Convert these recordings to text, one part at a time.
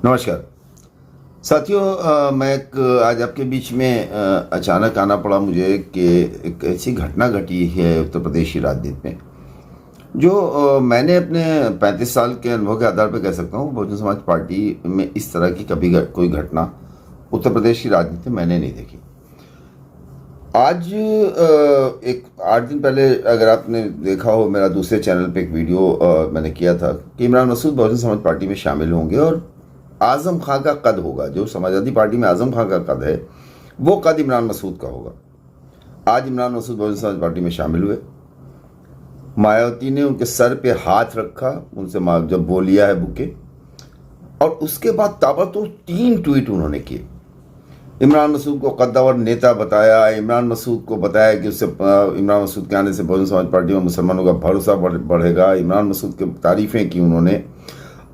नमस्कार साथियों। आज आपके बीच में अचानक आना पड़ा मुझे कि एक ऐसी घटना घटी है उत्तर प्रदेश की राजनीति में जो मैंने अपने 35 साल के अनुभव के आधार पर कह सकता हूँ बहुजन समाज पार्टी में इस तरह की कभी कोई घटना उत्तर प्रदेश की राजनीति में मैंने नहीं देखी। आज एक 8 दिन पहले अगर आपने देखा हो मेरा दूसरे चैनल पे एक वीडियो मैंने किया था कि इमरान मसूद बहुजन समाज पार्टी में शामिल होंगे और आजम खां का कद होगा। जो समाजवादी पार्टी में आजम खां का कद है वो कद इमरान मसूद का होगा। आज इमरान मसूद बहुजन समाज पार्टी में शामिल हुए। मायावती ने उनके सर पे हाथ रखा, उनसे जब बोलिया है बुके, और उसके बाद ताबड़तोड़ 3 ट्वीट उन्होंने किए। इमरान मसूद को कद्दावर नेता बताया, इमरान मसूद को बताया कि उससे इमरान मसूद के आने से बहुजन समाज पार्टी में मुसलमानों का भरोसा बढ़ेगा। इमरान मसूद की तारीफें की उन्होंने।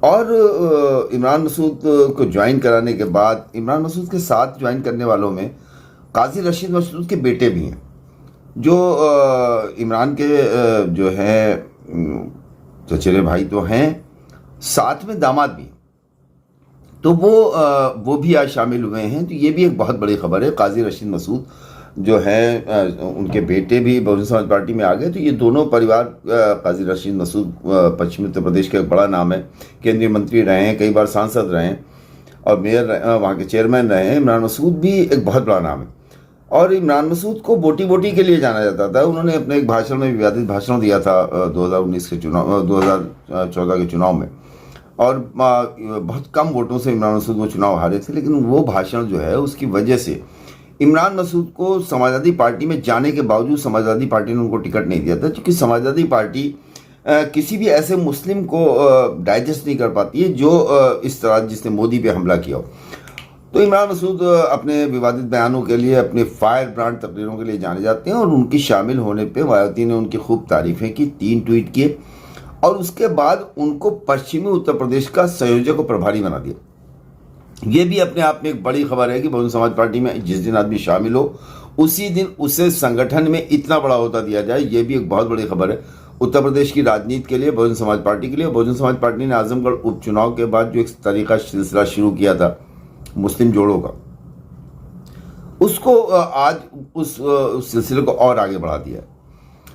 और इमरान मसूद को ज्वाइन कराने के बाद इमरान मसूद के साथ ज्वाइन करने वालों में काजी रशीद मसूद के बेटे भी हैं, जो इमरान के जो हैं चचेरे भाई तो हैं, साथ में दामाद भी। तो वो भी आज शामिल हुए हैं। तो ये भी एक बहुत बड़ी खबर है। काजी रशीद मसूद जो है उनके बेटे भी बहुजन समाज पार्टी में आ गए। तो ये दोनों परिवार, काजी रशीद मसूद पश्चिमी उत्तर प्रदेश का एक बड़ा नाम है, केंद्रीय मंत्री रहे हैं, कई बार सांसद रहे हैं और मेयर वहाँ के चेयरमैन रहे हैं। इमरान मसूद भी एक बहुत बड़ा नाम है और इमरान मसूद को बोटी बोटी के लिए जाना जाता था। उन्होंने अपने एक भाषण में विवादित भाषण दिया था 2014 के चुनाव में, और बहुत कम वोटों से इमरान मसूद वो चुनाव हारे थे। लेकिन वो भाषण जो है उसकी वजह से इमरान मसूद को समाजवादी पार्टी में जाने के बावजूद समाजवादी पार्टी ने उनको टिकट नहीं दिया था, क्योंकि समाजवादी पार्टी किसी भी ऐसे मुस्लिम को डाइजेस्ट नहीं कर पाती है जो इस तरह जिसने मोदी पे हमला किया हो। तो इमरान मसूद अपने विवादित बयानों के लिए, अपने फायर ब्रांड तकरीरों के लिए जाने जाते हैं और उनकी शामिल होने पे मायावती ने उनकी खूब तारीफें की, 3 ट्वीट किए और उसके बाद उनको पश्चिमी उत्तर प्रदेश का संयोजक और प्रभारी बना दिया। ये भी अपने आप में एक बड़ी खबर है कि बहुजन समाज पार्टी में जिस दिन आदमी शामिल हो उसी दिन उसे संगठन में इतना बड़ा ओहदा दिया जाए। ये भी एक बहुत बड़ी खबर है उत्तर प्रदेश की राजनीति के लिए, बहुजन समाज पार्टी के लिए। बहुजन समाज पार्टी ने आजमगढ़ उपचुनाव के बाद जो एक तरीका सिलसिला शुरू किया था मुस्लिम जोड़ों का, उसको आज उस सिलसिले को और आगे बढ़ा दिया।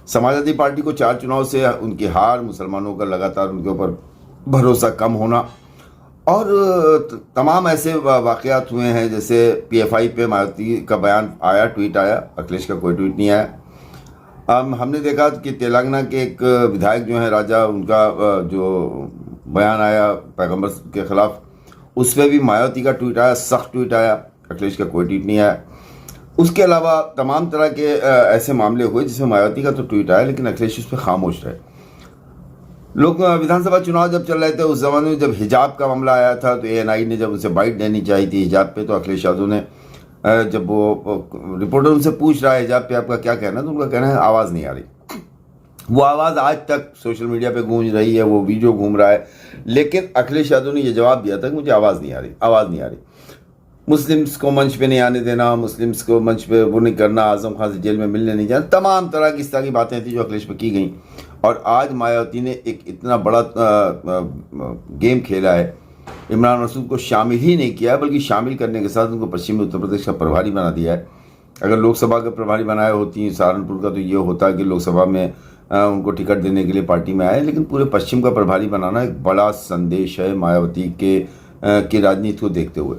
समाजवादी पार्टी को 4 चुनाव से उनकी हार, मुसलमानों का लगातार उनके ऊपर भरोसा कम होना और तमाम ऐसे वाक़यात हुए हैं। जैसे PFI पे मायावती का बयान आया, ट्वीट आया, अखिलेश का कोई ट्वीट नहीं आया। हमने देखा कि तेलंगाना के एक विधायक जो है राजा, उनका जो बयान आया पैगंबर के खिलाफ, उस पर भी मायावती का ट्वीट आया, सख्त ट्वीट आया, अखिलेश का कोई ट्वीट नहीं आया। उसके अलावा तमाम तरह के ऐसे मामले हुए जिसमें मायावती का तो ट्वीट आया लेकिन अखिलेश उस पर खामोश रहे। लोग विधानसभा चुनाव जब चल रहे थे उस जमाने में जब हिजाब का मामला आया था तो ANI ने जब उनसे बाइट देनी चाहिए थी हिजाब पे, तो अखिलेश यादव ने जब वो रिपोर्टर उनसे पूछ रहा है हिजाब पे आपका क्या कहना है, तो उनका कहना है आवाज़ नहीं आ रही। वो आवाज़ आज तक सोशल मीडिया पे गूंज रही है, वो वीडियो घूम रहा है, लेकिन अखिलेश यादव ने ये जवाब दिया था कि मुझे आवाज़ नहीं आ रही, आवाज़ नहीं आ रही। मुस्लिम्स को मंच पे नहीं आने देना, मुस्लिम्स को मंच पे वो नहीं करना, आजम खान से जेल में मिलने नहीं जाना, तमाम तरह की इस तरह की बातें थी जो अखिलेश पे की गई। और आज मायावती ने एक इतना बड़ा गेम खेला है, इमरान मसूद को शामिल ही नहीं किया बल्कि शामिल करने के साथ उनको पश्चिमी उत्तर प्रदेश का प्रभारी बना दिया है। अगर लोकसभा के प्रभारी बनाए होती सहारनपुर का तो ये होता कि लोकसभा में उनको टिकट देने के लिए पार्टी में आए, लेकिन पूरे पश्चिम का प्रभारी बनाना एक बड़ा संदेश है मायावती की राजनीति को देखते हुए।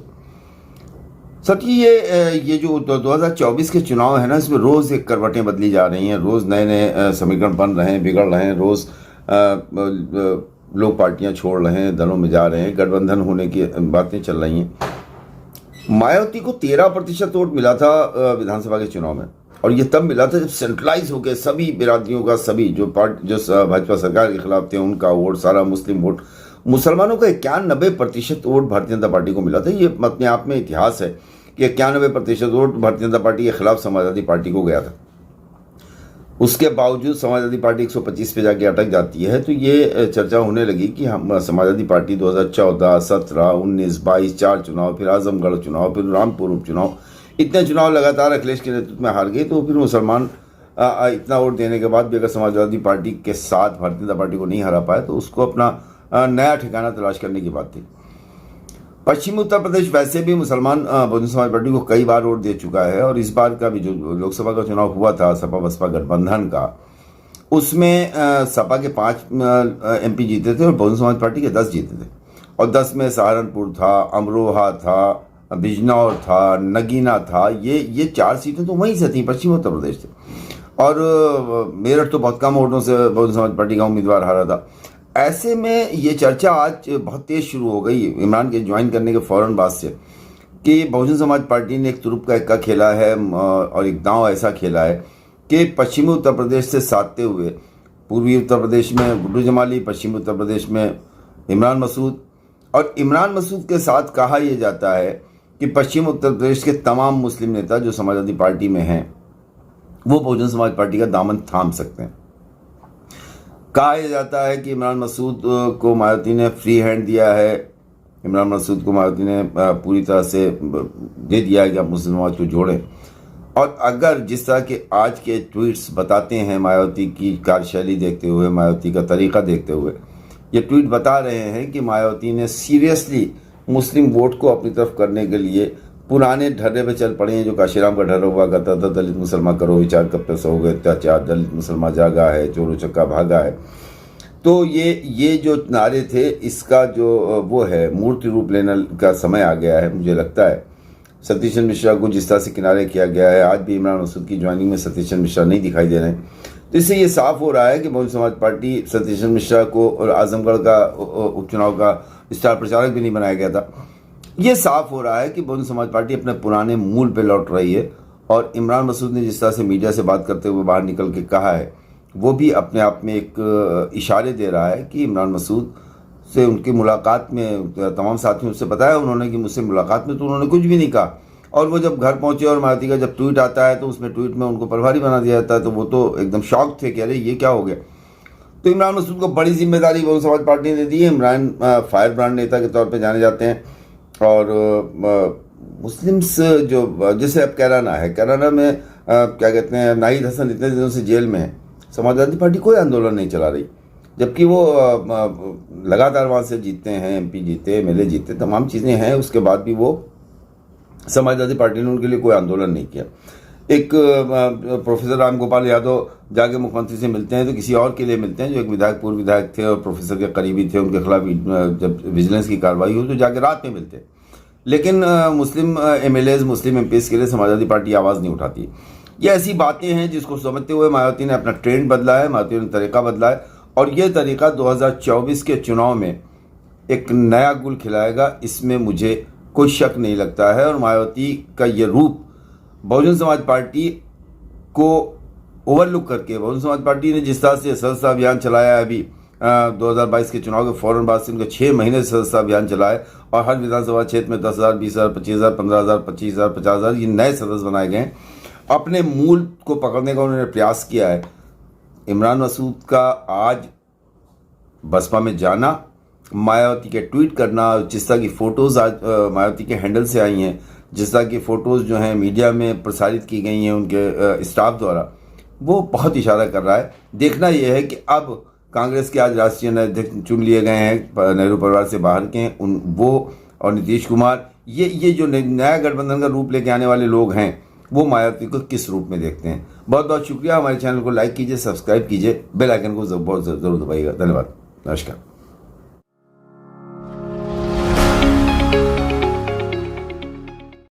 सच ये जो 2024 के चुनाव है ना, इसमें रोज़ एक करवटें बदली जा रही हैं, रोज़ नए नए समीकरण बन रहे हैं, बिगड़ रहे हैं, रोज़ लोग पार्टियां छोड़ रहे हैं, दलों में जा रहे हैं, गठबंधन होने की बातें चल रही हैं। मायावती को 13% वोट मिला था विधानसभा के चुनाव में, और ये तब मिला था जब सेंट्रलाइज हो गए सभी बिरादरियों का, सभी जो भाजपा सरकार के खिलाफ थे उनका वोट, सारा मुस्लिम वोट, मुसलमानों का 91% वोट भारतीय जनता पार्टी को मिला था। ये अपने आप में इतिहास है कि 91% वोट भारतीय जनता पार्टी के खिलाफ समाजवादी पार्टी को गया था। उसके बावजूद समाजवादी पार्टी 125 पे जाके अटक जाती है। तो ये चर्चा होने लगी कि हम समाजवादी पार्टी 2014, 17, 19, 22 4 चुनाव, फिर आजमगढ़ चुनाव, फिर रामपुर उपचुनाव, इतने चुनाव लगातार अखिलेश के नेतृत्व में हार गए। तो फिर मुसलमान इतना वोट देने के बाद भी अगर समाजवादी पार्टी के साथ भारतीय जनता पार्टी को नहीं हरा पाए तो उसको अपना नया ठिकाना तलाश करने की बात थी। पश्चिमी उत्तर प्रदेश वैसे भी मुसलमान बहुजन समाज पार्टी को कई बार वोट दे चुका है, और इस बार का भी जो लोकसभा का चुनाव हुआ था सपा बसपा गठबंधन का, उसमें सपा के 5 MP जीते थे और बहुजन समाज पार्टी के 10 जीते थे। और 10 में सहारनपुर था, अमरोहा था, बिजनौर था, नगीना था, ये 4 सीटें तो वहीं से थी, पश्चिमी उत्तर प्रदेश से। और मेरठ तो बहुत कम वोटों से बहुजन समाज पार्टी का उम्मीदवार हारा था। ऐसे में ये चर्चा आज बहुत तेज शुरू हो गई इमरान के ज्वाइन करने के फौरन बाद से, कि बहुजन समाज पार्टी ने एक तुरुप का इक्का खेला है और एक दांव ऐसा खेला है कि पश्चिमी उत्तर प्रदेश से साधते हुए पूर्वी उत्तर प्रदेश में गुड्डू जमाली, पश्चिमी उत्तर प्रदेश में इमरान मसूद, और इमरान मसूद के साथ कहा यह जाता है कि पश्चिम उत्तर प्रदेश के तमाम मुस्लिम नेता जो समाजवादी पार्टी में हैं वो बहुजन समाज पार्टी का दामन थाम सकते हैं। कहा यह जाता है कि इमरान मसूद को मायावती ने फ्री हैंड दिया है, इमरान मसूद को मायावती ने पूरी तरह से दे दिया है कि आप मुस्लिम समाज को जोड़ें। और अगर जिस तरह के आज के ट्वीट्स बताते हैं, मायावती की कार्यशैली देखते हुए, मायावती का तरीका देखते हुए, ये ट्वीट बता रहे हैं कि मायावती ने सीरियसली मुस्लिम वोट को अपनी तरफ करने के लिए पुराने ढर्रे पे चल पड़े हैं, जो काशीराम का ढर्रा हुआ करता था, दलित मुसलमान करो विचार, कब तक सो गए अत्याचार, दलित मुसलमान जागा है, चोरो चक्का भागा है। तो ये जो नारे थे, इसका जो वो है मूर्ति रूप लेने का समय आ गया है। मुझे लगता है सतीश मिश्रा को जिस तरह से किनारे किया गया है, आज भी इमरान मसूद की ज्वाइनिंग में सतीश मिश्रा नहीं दिखाई दे रहे हैं, तो इससे ये साफ हो रहा है कि बहुजन समाज पार्टी सतीश मिश्रा को और आजमगढ़ का उपचुनाव का स्टार प्रचारक भी नहीं बनाया गया था। ये साफ हो रहा है कि बहुजन समाज पार्टी अपने पुराने मूल पे लौट रही है, और इमरान मसूद ने जिस तरह से मीडिया से बात करते हुए बाहर निकल के कहा है, वो भी अपने आप में एक इशारे दे रहा है कि इमरान मसूद से उनकी मुलाकात में तमाम साथियों से बताया उन्होंने कि मुझसे मुलाकात में तो उन्होंने कुछ भी नहीं कहा, और वो जब घर पहुंचे और मायावती का जब ट्वीट आता है तो उसमें ट्वीट में उनको प्रभारी बना दिया जाता है, तो वो तो एकदम शॉक थे कि अरे ये क्या हो गया। तो इमरान मसूद को बड़ी जिम्मेदारी बहुजन समाज पार्टी ने दी है। इमरान फायर ब्रांड नेता के तौर पे जाने जाते हैं, और मुस्लिम्स जो जैसे अब कैराना है, कैराना में क्या कहते हैं, नाहिद हसन इतने दिनों से जेल में है, समाजवादी पार्टी कोई आंदोलन नहीं चला रही, जबकि वो लगातार वहाँ से जीतते हैं, MP जीते, MLA जीते, तमाम चीज़ें हैं, उसके बाद भी वो समाजवादी पार्टी ने उनके लिए कोई आंदोलन नहीं किया। एक प्रोफेसर राम गोपाल यादव जाके मुख्यमंत्री से मिलते हैं तो किसी और के लिए मिलते हैं, जो एक विधायक, पूर्व विधायक थे और प्रोफेसर के करीबी थे, उनके खिलाफ जब विजिलेंस की कार्रवाई हुई तो जाके रात में मिलते हैं। लेकिन मुस्लिम MLAs, मुस्लिम MPs के लिए समाजवादी पार्टी आवाज़ नहीं उठाती। ये ऐसी बातें हैं जिसको समझते हुए मायावती ने अपना ट्रेंड बदला है, मायावती ने तरीका बदला है, और ये तरीका 2024 के चुनाव में एक नया गुल खिलाएगा, इसमें मुझे कोई शक नहीं लगता है। और मायावती का ये रूप बहुजन समाज पार्टी को ओवरलुक करके, बहुजन समाज पार्टी ने जिस तरह से सदस्यता अभियान चलाया है अभी 2022 के चुनाव के फौरन बाद से, उनके 6 महीने से सदस्यता अभियान चलाए, और हर विधानसभा क्षेत्र में 10,000, 20,000, 25,000, 15,000, 25,000, 50,000 ये नए सदस्य बनाए गए। अपने मूल को पकड़ने का उन्होंने प्रयास किया है। इमरान मसूद का आज बसपा में जाना, मायावती के ट्वीट करना, जिस तरह की फ़ोटोज़ आज मायावती के हैंडल से आई हैं, जिस तरह की फ़ोटोज़ जो हैं मीडिया में प्रसारित की गई हैं उनके स्टाफ द्वारा, वो बहुत इशारा कर रहा है। देखना यह है कि अब कांग्रेस के आज राष्ट्रीय अध्यक्ष चुन लिए गए हैं, नेहरू परिवार से बाहर के हैं, वो और नीतीश कुमार, ये जो नया गठबंधन का रूप लेके आने वाले लोग हैं, वो मायावती को किस रूप में देखते हैं। बहुत बहुत शुक्रिया। हमारे चैनल को लाइक कीजिए, सब्सक्राइब कीजिए, बेल आइकन को जरूर दबाइएगा। धन्यवाद, नमस्कार।